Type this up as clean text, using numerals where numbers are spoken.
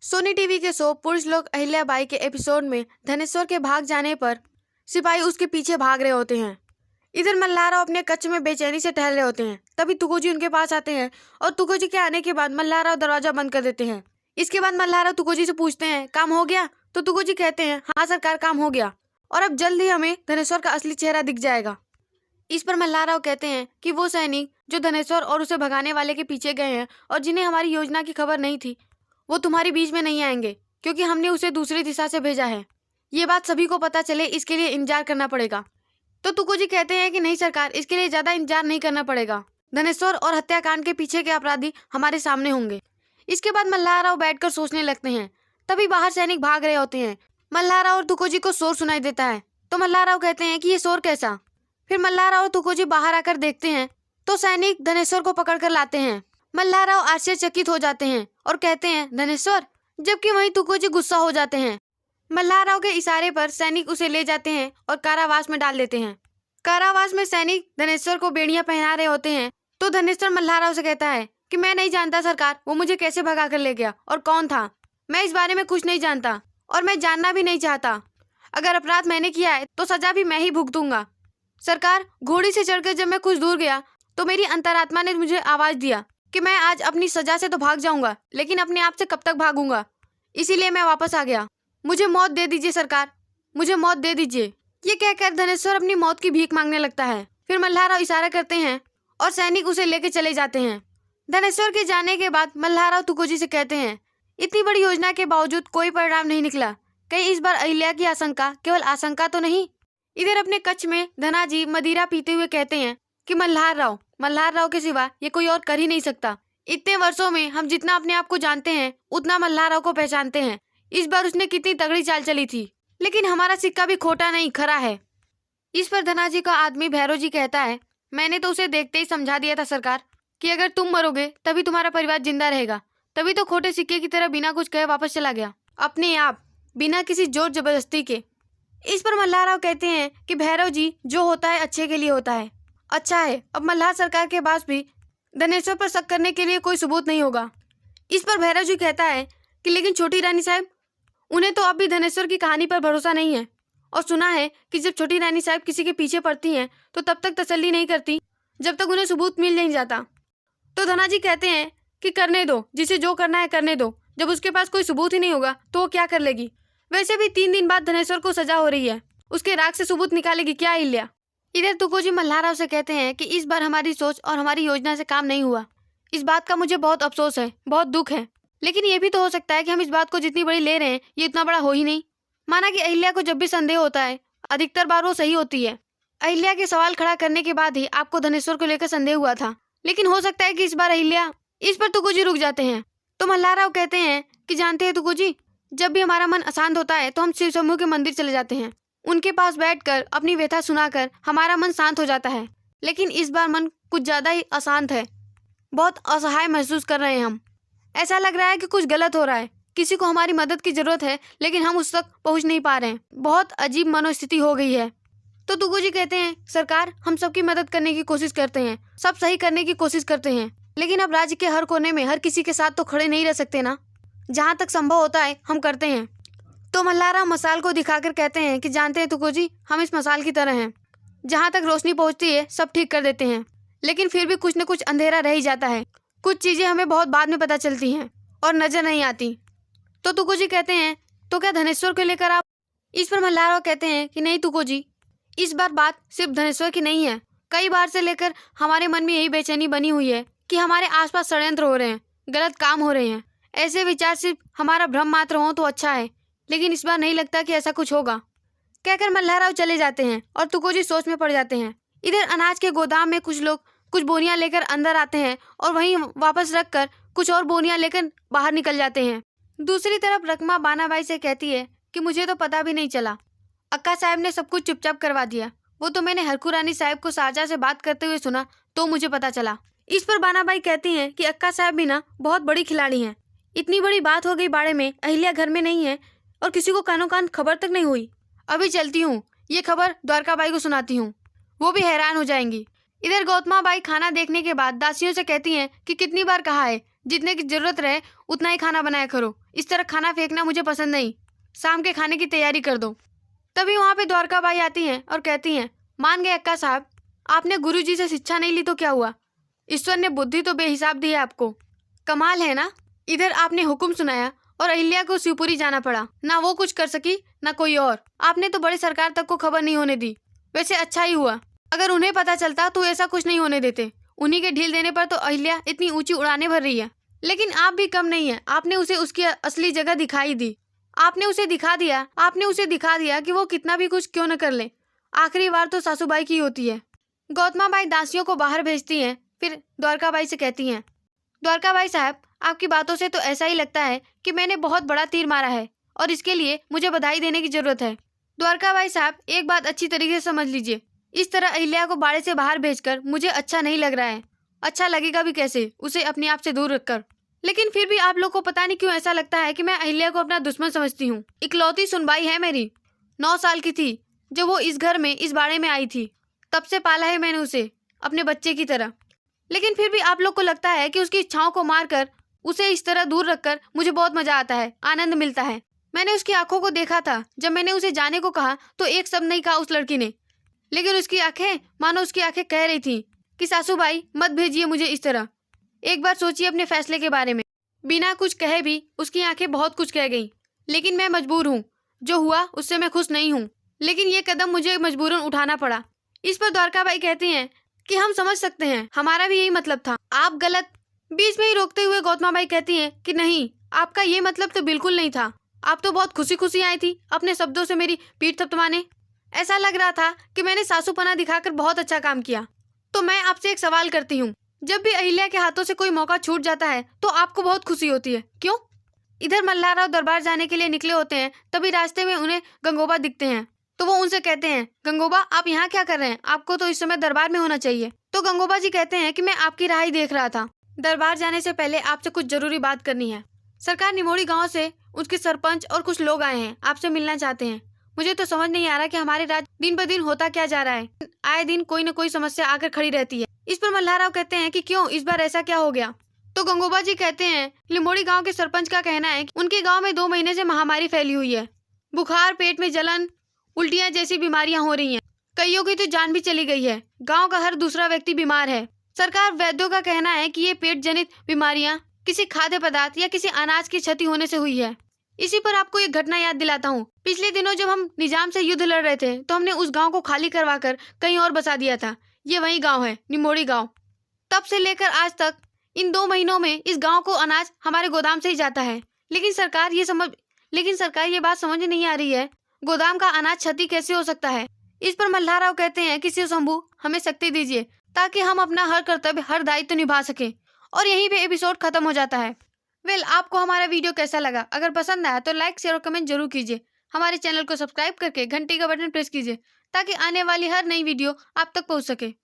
Sony TV के show पुरुष लोक अहिल्याबाई के एपिसोड में धनेश्वर के भाग जाने पर सिपाही उसके पीछे भाग रहे होते हैं। इधर मल्हारराव अपने कक्ष में बेचैनी से टहल रहे होते हैं। तभी तुकोजी उनके पास आते हैं और तुकोजी के आने के बाद मल्हारराव दरवाजा बंद कर देते हैं। इसके बाद मल्हारराव तुकोजी से पूछते हैं, काम हो गया? तो तुकोजी कहते हैं, हाँ सरकार, काम हो गया और अब जल्द ही हमें धनेश्वर का असली चेहरा दिख जाएगा। इस पर मल्हारराव कहते हैं कि वो सैनिक जो धनेश्वर और उसे भगाने वाले के पीछे गए हैं और जिन्हें हमारी योजना की खबर नहीं थी, वो तुम्हारे बीच में नहीं आएंगे क्योंकि हमने उसे दूसरी दिशा से भेजा है। ये बात सभी को पता चले, इसके लिए इंतजार करना पड़ेगा। तो तुकोजी कहते हैं कि नहीं सरकार, इसके लिए ज्यादा इंतजार नहीं करना पड़ेगा। धनेश्वर और हत्याकांड के पीछे के अपराधी हमारे सामने होंगे। इसके बाद मल्हारराव बैठकर सोचने लगते हैं। तभी बाहर सैनिक भाग रहे होते हैं। मल्हारराव और तुकोजी को शोर सुनाई देता है। तो मल्हारराव कहते हैं कि ये शोर कैसा? फिर मल्हारराव और तुकोजी बाहर आकर देखते हैं तो सैनिक धनेश्वर को पकड़कर लाते हैं। मल्हारराव आश्चर्यचकित हो जाते हैं और कहते हैं, धनेश्वर, जबकि वहीं तुकोजी गुस्सा हो जाते हैं। मल्हारराव के इशारे पर सैनिक उसे ले जाते हैं और कारावास में डाल देते हैं। कारावास में सैनिक धनेश्वर को बेड़ियां पहना रहे होते हैं। तो धनेश्वर मल्हारराव से कहता है कि मैं नहीं जानता सरकार, वो मुझे कैसे भगा कर ले गया और कौन था, मैं इस बारे में कुछ नहीं जानता और मैं जानना भी नहीं चाहता। अगर अपराध मैंने किया है तो सजा भी मैं ही भुगतूंगा। सरकार, घोड़ी से चढ़कर जब मैं कुछ दूर गया तो मेरी अंतरात्मा ने मुझे आवाज दिया कि मैं आज अपनी सजा से तो भाग जाऊंगा, लेकिन अपने आप से कब तक भागूंगा, इसीलिए मैं वापस आ गया। मुझे मौत दे दीजिए सरकार, मुझे मौत दे दीजिए। ये कहकर धनेश्वर अपनी मौत की भीख मांगने लगता है। फिर मल्हारराव इशारा करते हैं और सैनिक उसे लेके चले जाते हैं। धनेश्वर के जाने के बाद मल्हारराव तुकोजी से कहते हैं, इतनी बड़ी योजना के बावजूद कोई परिणाम नहीं निकला। कहीं इस बार अहिल्या की आशंका केवल आशंका तो नहीं? इधर अपने कक्ष में धनाजी मदिरा पीते हुए कहते हैं कि मल्हारराव के सिवा ये कोई और कर ही नहीं सकता। इतने वर्षों में हम जितना अपने आप को जानते हैं उतना मल्हारराव को पहचानते हैं। इस बार उसने कितनी तगड़ी चाल चली थी, लेकिन हमारा सिक्का भी खोटा नहीं, खरा है। इस पर धनाजी का आदमी भैरव जी कहता है, मैंने तो उसे देखते ही समझा दिया था सरकार कि अगर तुम मरोगे तभी तुम्हारा परिवार जिंदा रहेगा। तभी तो खोटे सिक्के की तरह बिना कुछ कहे वापस चला गया, अपने आप, बिना किसी जोर जबरदस्ती के। इस पर मल्हारराव कहते हैं कि भैरव जी, जो होता है अच्छे के लिए होता है। अच्छा है, अब मल्हार सरकार के पास भी धनेश्वर पर शक करने के लिए कोई सबूत नहीं होगा। इस पर भैरव जी कहता है कि लेकिन छोटी रानी साहब, उन्हें तो अब भी धनेश्वर की कहानी पर भरोसा नहीं है और सुना है कि जब छोटी रानी साहब किसी के पीछे पड़ती हैं तो तब तक तसल्ली नहीं करती जब तक उन्हें सबूत मिल नहीं जाता। तो धनाजी कहते हैं कि करने दो, जिसे जो करना है करने दो। जब उसके पास कोई सबूत ही नहीं होगा तो वो क्या कर लेगी? वैसे भी 3 दिन बाद धनेश्वर को सजा हो रही है, उसके राग से सबूत निकालेगी क्या अहिल्या? इधर तुकोजी मल्हारराव से कहते हैं कि इस बार हमारी सोच और हमारी योजना से काम नहीं हुआ। इस बात का मुझे बहुत अफसोस है, बहुत दुख है। लेकिन ये भी तो हो सकता है कि हम इस बात को जितनी बड़ी ले रहे हैं ये इतना बड़ा हो ही नहीं। माना कि अहिल्या को जब भी संदेह होता है, अधिकतर बार वो सही होती है। अहिल्या के सवाल खड़ा करने के बाद ही आपको धनेश्वर को लेकर संदेह हुआ था, लेकिन हो सकता है कि इस बार अहिल्या। इस पर तुकोजी रुक जाते हैं। तो मल्हारराव कहते हैं कि जानते हैं तुकोजी, जब भी हमारा मन अशांत होता है तो हम शिव शंभू के मंदिर चले जाते हैं। उनके पास बैठकर अपनी व्यथा सुनाकर हमारा मन शांत हो जाता है। लेकिन इस बार मन कुछ ज्यादा ही अशांत है, बहुत असहाय महसूस कर रहे हैं हम। ऐसा लग रहा है कि कुछ गलत हो रहा है, किसी को हमारी मदद की जरूरत है लेकिन हम उस तक पहुंच नहीं पा रहे हैं। बहुत अजीब मनोस्थिति हो गई है। तो तुकोजी कहते हैं, सरकार, हम सबकी मदद करने की कोशिश करते हैं, सब सही करने की कोशिश करते हैं, लेकिन अब राज्य के हर कोने में हर किसी के साथ तो खड़े नहीं रह सकते ना। जहाँ तक संभव होता है हम करते हैं। तो मल्हारराव मसाल को दिखाकर कहते हैं कि जानते हैं तुकोजी, हम इस मसाल की तरह हैं, जहाँ तक रोशनी पहुँचती है सब ठीक कर देते हैं, लेकिन फिर भी कुछ न कुछ अंधेरा रह ही जाता है। कुछ चीजें हमें बहुत बाद में पता चलती हैं और नजर नहीं आती। तो तुकोजी कहते हैं, तो क्या धनेश्वर को लेकर आप? इस पर मल्हारराव कहते हैं कि नहीं तुकोजी, इस बार बात सिर्फ धनेश्वर की नहीं है। कई बार से लेकर हमारे मन में यही बेचैनी बनी हुई है कि हमारे आसपास षड्यंत्र हो रहे हैं, गलत काम हो रहे हैं। ऐसे विचार सिर्फ हमारा भ्रम मात्र हो तो अच्छा है, लेकिन इस बार नहीं लगता कि ऐसा कुछ होगा। कहकर मल्हारराव चले जाते हैं और तुकोजी सोच में पड़ जाते हैं। इधर अनाज के गोदाम में कुछ लोग कुछ बोरियां लेकर अंदर आते हैं और वहीं वापस रखकर कुछ और बोरियां लेकर बाहर निकल जाते हैं। दूसरी तरफ रकमा बानाबाई से कहती है कि मुझे तो पता भी नहीं चला, अक्का साहब ने सब कुछ चुपचाप करवा दिया। वो तो मैंने हरकू रानी साहब को शाहजहां से बात करते हुए सुना तो मुझे पता चला। इस पर बानाबाई कहती हैं कि अक्का साहब भी ना बहुत बड़ी खिलाड़ी हैं। इतनी बड़ी बात हो गई बाड़े में, अहिल्या घर में नहीं है और किसी को कानों कान खबर तक नहीं हुई। अभी चलती हूँ, ये खबर द्वारकाबाई को सुनाती हूँ, वो भी हैरान हो जाएंगी। इधर गौतमा बाई खाना देखने के बाद दासियों से कहती हैं कि कितनी बार कहा है जितने की जरूरत रहे उतना ही खाना बनाया करो। इस तरह खाना फेंकना मुझे पसंद नहीं। शाम के खाने की तैयारी कर दो। तभी वहाँ पे द्वारका बाई आती हैं और कहती हैं, मान गए अक्का साहब, आपने गुरुजी से शिक्षा नहीं ली तो क्या हुआ, ईश्वर ने बुद्धि तो बेहिसाब दी है आपको। कमाल है ना, इधर आपने हुक्म सुनाया और अहिल्या को शिवपुरी जाना पड़ा। ना वो कुछ कर सकी ना कोई और। आपने तो बड़े सरकार तक को खबर नहीं होने दी। वैसे अच्छा ही हुआ, अगर उन्हें पता चलता तो ऐसा कुछ नहीं होने देते। उन्हीं के ढील देने पर तो अहिल्या इतनी ऊंची उड़ाने भर रही है। लेकिन आप भी कम नहीं है, आपने उसे उसकी असली जगह दिखाई दी। आपने उसे दिखा दिया कि वो कितना भी कुछ क्यों न कर ले, आखिरी बार तो सासूबाई की होती है। गौतमा बाई दासियों को बाहर भेजती हैं, फिर द्वारका बाई से कहती हैं, द्वारका बाई साहब, आपकी बातों से तो ऐसा ही लगता है कि मैंने बहुत बड़ा तीर मारा है और इसके लिए मुझे बधाई देने की जरूरत है। द्वारका बाई साहब, एक बात अच्छी तरीके से समझ लीजिए, इस तरह अहिल्या को बाड़े से बाहर भेजकर मुझे अच्छा नहीं लग रहा है। अच्छा लगेगा भी कैसे, उसे अपने आप से दूर रखकर। लेकिन फिर भी आप लोग को पता नहीं क्यों ऐसा लगता है कि मैं अहिल्या को अपना दुश्मन समझती हूँ। इकलौती सुनबाई है मेरी। 9 साल की थी जब वो इस घर में, इस बाड़े में आई थी। तब से पाला है मैंने उसे अपने बच्चे की तरह। लेकिन फिर भी आप लोग को लगता है कि उसकी इच्छाओं को मारकर, उसे इस तरह दूर रखकर मुझे बहुत मजा आता है, आनंद मिलता है। मैंने उसकी आंखों को देखा था। जब मैंने उसे जाने को कहा तो एक शब्द नहीं कहा उस लड़की ने, लेकिन उसकी आंखें, मानो उसकी आंखें कह रही थी कि सासूबाई मत भेजिए मुझे इस तरह। एक बार सोचिए अपने फैसले के बारे में। बिना कुछ कहे भी उसकी आंखें बहुत कुछ कह गईं। लेकिन मैं मजबूर हूँ, जो हुआ उससे मैं खुश नहीं हूँ, लेकिन ये कदम मुझे मजबूरन उठाना पड़ा। इस पर द्वारका बाई कहती हैं कि हम समझ सकते हैं, हमारा भी यही मतलब था, आप गलत। बीच में ही रोकते हुए गौतमा बाई कहती हैं कि नहीं, आपका ये मतलब तो बिल्कुल नहीं था। आप तो बहुत खुशी खुशी आई थी अपने शब्दों से मेरी पीठ थपथपाने। ऐसा लग रहा था कि मैंने सासूपना दिखाकर बहुत अच्छा काम किया। तो मैं आपसे एक सवाल करती हूँ, जब भी अहिल्या के हाथों से कोई मौका छूट जाता है तो आपको बहुत खुशी होती है, क्यों? इधर मल्हारराव दरबार जाने के लिए निकले होते हैं, तभी रास्ते में उन्हें गंगोबा दिखते हैं। तो वो उनसे कहते हैं, गंगोबा आप यहाँ क्या कर रहे हैं, आपको तो इस समय दरबार में होना चाहिए। तो गंगोबा जी कहते हैं कि मैं आपकी राह ही देख रहा था। दरबार जाने से पहले आपसे कुछ जरूरी बात करनी है। सरकार, निमोड़ी गाँव से उसके सरपंच और कुछ लोग आए हैं, आपसे मिलना चाहते हैं। मुझे तो समझ नहीं आ रहा कि हमारे राज्य दिन ब दिन होता क्या जा रहा है। आए दिन कोई न कोई समस्या आकर खड़ी रहती है। इस पर मल्हारराव कहते हैं कि क्यों, इस बार ऐसा क्या हो गया? तो गंगोबा जी कहते हैं, लिमोड़ी गांव के सरपंच का कहना है कि उनके गांव में 2 महीने से महामारी फैली हुई है। बुखार, पेट में जलन, उल्टियां जैसी बीमारियां हो रही हैं। कईयों की तो जान भी चली गई है। गांव का हर दूसरा व्यक्ति बीमार है। सरकार, वैद्यों का कहना है कि ये पेट जनित बीमारियां किसी खाद्य पदार्थ या किसी अनाज की क्षति होने से हुई है। इसी पर आपको एक घटना याद दिलाता हूँ। पिछले दिनों जब हम निजाम से युद्ध लड़ रहे थे तो हमने उस गांव को खाली करवाकर कहीं और बसा दिया था। ये वही गांव है, निमोड़ी गांव। तब से लेकर आज तक इन 2 महीनों में इस गांव को अनाज हमारे गोदाम से ही जाता है। लेकिन सरकार ये बात समझ नहीं आ रही है, गोदाम का अनाज क्षति कैसे हो सकता है? इस पर मल्हारराव कहते हैं कि शिव शंभू, हमें शक्ति दीजिए ताकि हम अपना हर कर्तव्य, हर दायित्व निभा सकें। और यहीं पे एपिसोड खत्म हो जाता है। आपको हमारा वीडियो कैसा लगा? अगर पसंद आया तो लाइक, शेयर और कमेंट जरूर कीजिए। हमारे चैनल को सब्सक्राइब करके घंटी का बटन प्रेस कीजिए ताकि आने वाली हर नई वीडियो आप तक पहुंच सके।